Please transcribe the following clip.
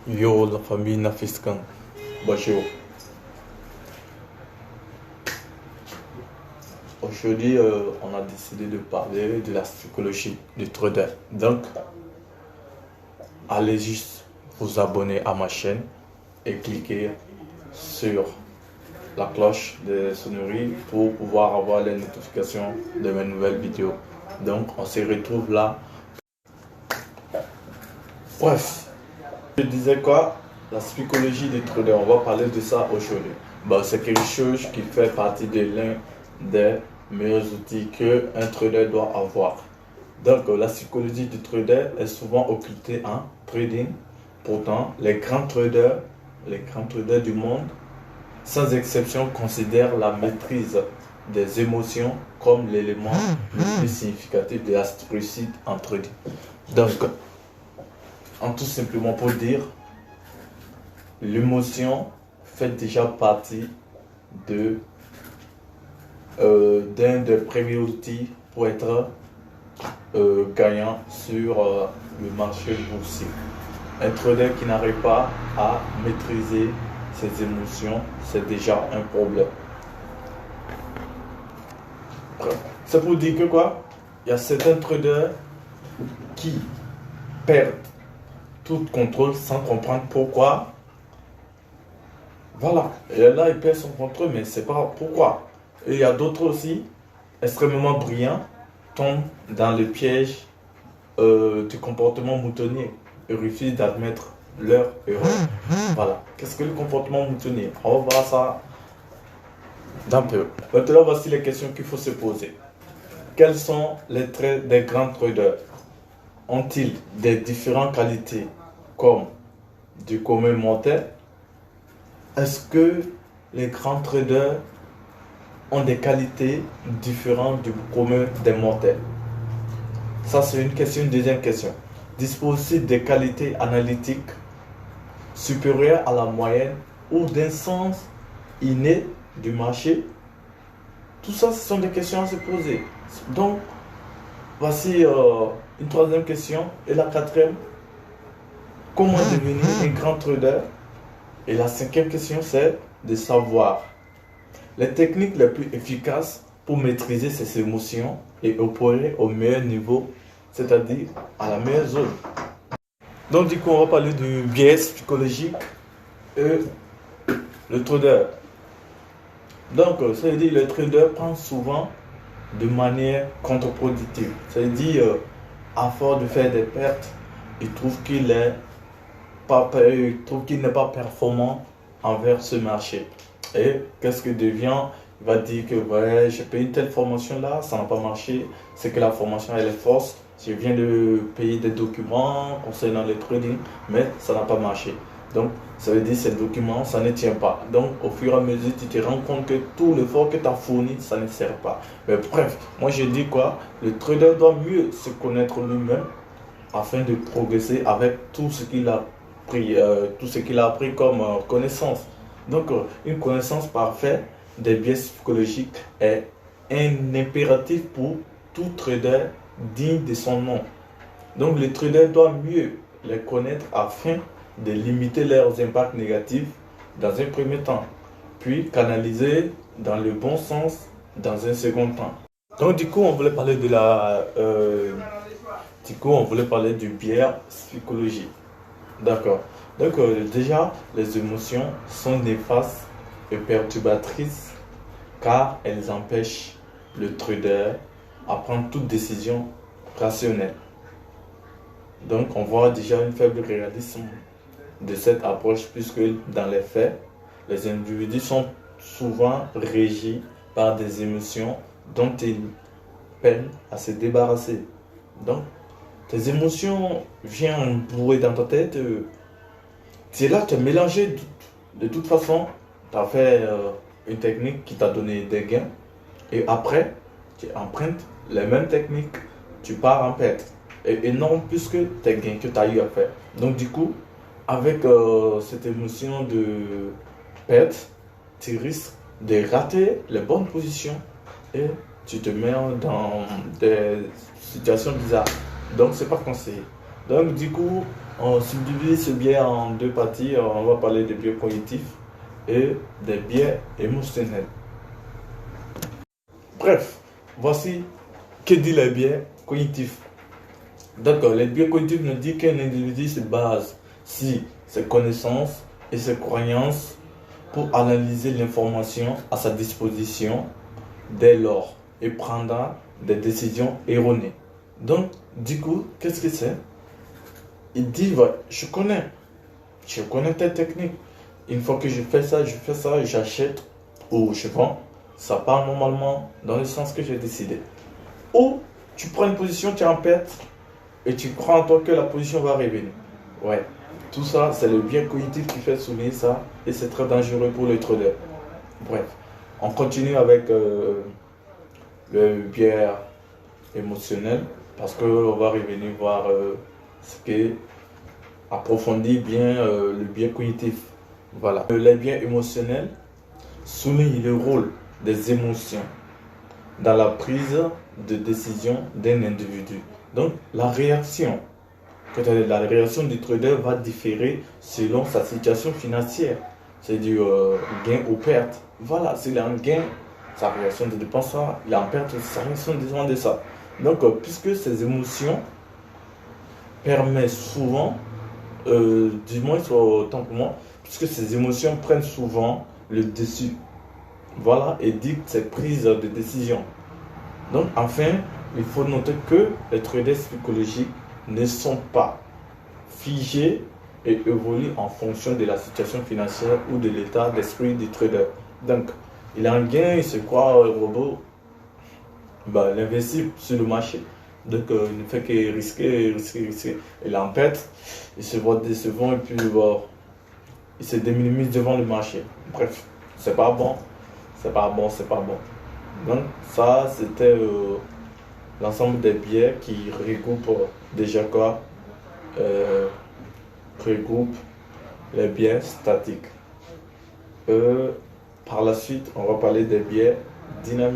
Yo, la famille Nafiskan. Bonjour. Aujourd'hui, on a décidé de parler de la psychologie du trader. Donc, allez juste vous abonner à ma chaîne et cliquer sur la cloche de sonnerie pour pouvoir avoir les notifications de mes nouvelles vidéos. Donc, on se retrouve là. Bref, je disais quoi? La psychologie des traders, on va parler de ça aujourd'hui. C'est quelque chose qui fait partie de l'un des meilleurs outils qu'un trader doit avoir. Donc, la psychologie du trader est souvent occultée en trading. Pourtant, les grands traders du monde, sans exception, considèrent la maîtrise des émotions comme l'élément le plus significatif de la réussite en trading. Donc, en tout simplement pour dire, l'émotion fait déjà partie d'un des premiers outils pour être gagnant sur le marché boursier. Un trader qui n'arrive pas à maîtriser ses émotions, c'est déjà un problème. C'est pour dire que quoi? Il y a certains traders qui perdent tout contrôle sans comprendre pourquoi. Voilà, et là il perd son contrôle, mais c'est pas pourquoi. Et il y a d'autres aussi, extrêmement brillants, tombent dans le piège du comportement moutonnier et refusent d'admettre leur erreur. Voilà, qu'est-ce que le comportement moutonnier? On va voir ça d'un peu. Maintenant, voici les questions qu'il faut se poser. Quels sont les traits des grands traders? Ont-ils des différentes qualités comme du commun mortel? Est-ce que les grands traders ont des qualités différentes du commun des mortels? Ça, c'est une question. Une deuxième question. Disposent-ils des qualités analytiques supérieures à la moyenne ou d'un sens inné du marché? Tout ça, ce sont des questions à se poser. Donc, voici une troisième question. Et la quatrième, comment devenir un grand trader? Et la cinquième question, c'est de savoir les techniques les plus efficaces pour maîtriser ses émotions et opérer au meilleur niveau, c'est-à-dire à la meilleure zone. Donc du coup, on va parler du biais psychologique et le trader. Donc, ça veut dire que le trader prend souvent de manière contre-productive. Ça veut dire, à force de faire des pertes, il trouve qu'il n'est pas performant envers ce marché. Et qu'est-ce que devient? Il va dire que ouais, j'ai payé une telle formation là, ça n'a pas marché. C'est que la formation elle est fausse. Je viens de payer des documents concernant le trading, mais ça n'a pas marché. Donc, ça veut dire que ces documents, ça ne tient pas. Donc, au fur et à mesure, tu te rends compte que tout l'effort que tu as fourni, ça ne sert pas. Mais bref, moi je dis quoi? Le trader doit mieux se connaître lui-même afin de progresser avec tout ce qu'il a appris comme connaissance. Donc, une connaissance parfaite des biais psychologiques est un impératif pour tout trader digne de son nom. Donc, le trader doit mieux les connaître afin de limiter leurs impacts négatifs dans un premier temps, puis canaliser dans le bon sens dans un second temps. Donc, du coup, on voulait parler du biais psychologique. D'accord. Donc déjà, les émotions sont néfastes et perturbatrices car elles empêchent le trader à prendre toute décision rationnelle. Donc on voit déjà une faible réalisme de cette approche puisque dans les faits, les individus sont souvent régis par des émotions dont ils peinent à se débarrasser. Donc tes émotions viennent bourrer dans ta tête. Tu es là, tu es mélangé. De toute façon, tu as fait une technique qui t'a donné des gains. Et après, tu empruntes les mêmes techniques. Tu pars en perte. Et non plus que tes gains que tu as eu à faire. Donc du coup, avec cette émotion de perte, tu risques de rater les bonnes positions. Et tu te mets dans des situations bizarres. Donc, c'est pas conseillé. Donc, du coup, on subdivise ce biais en deux parties. On va parler des biais cognitifs et des biais émotionnels. Bref, voici que dit les biais cognitifs. D'accord, les biais cognitifs nous disent qu'un individu se base sur ses connaissances et ses croyances pour analyser l'information à sa disposition dès lors et prendra des décisions erronées. Donc, du coup, qu'est-ce que c'est? Il dit, ouais, je connais telle technique. Une fois que je fais ça, j'achète ou je vends, ça part normalement dans le sens que j'ai décidé. Ou tu prends une position, tu es en perte et tu crois en toi que la position va revenir. Ouais, tout ça, c'est le biais cognitif qui fait souligner ça et c'est très dangereux pour le trader. Bref, on continue avec le biais émotionnel parce qu'on va revenir voir ce qui approfondit bien le biais cognitif. Voilà. Les biais émotionnels soulignent le rôle des émotions dans la prise de décision d'un individu. Donc, la réaction du trader va différer selon sa situation financière. C'est du gain ou perte. Voilà, s'il est en gain, sa réaction de dépense, il est en perte, sa réaction de ça. Donc, puisque ces émotions permettent souvent, du moins autant pour moi, puisque ces émotions prennent souvent le dessus. Voilà, et dictent cette prise de décision. Donc, enfin, il faut noter que les traders psychologiques ne sont pas figés et évoluent en fonction de la situation financière ou de l'état d'esprit du trader. Donc, il a un gain, il se croit robot, il investit sur le marché. Donc, il ne fait que risquer. Il en pète, il se voit décevant et puis il se déminimise devant le marché. Bref, c'est pas bon. C'est pas bon. Donc, ça, c'était l'ensemble des biais qui regroupent déjà quoi regroupe les biais statiques. Par la suite, on va parler des biais dynamiques.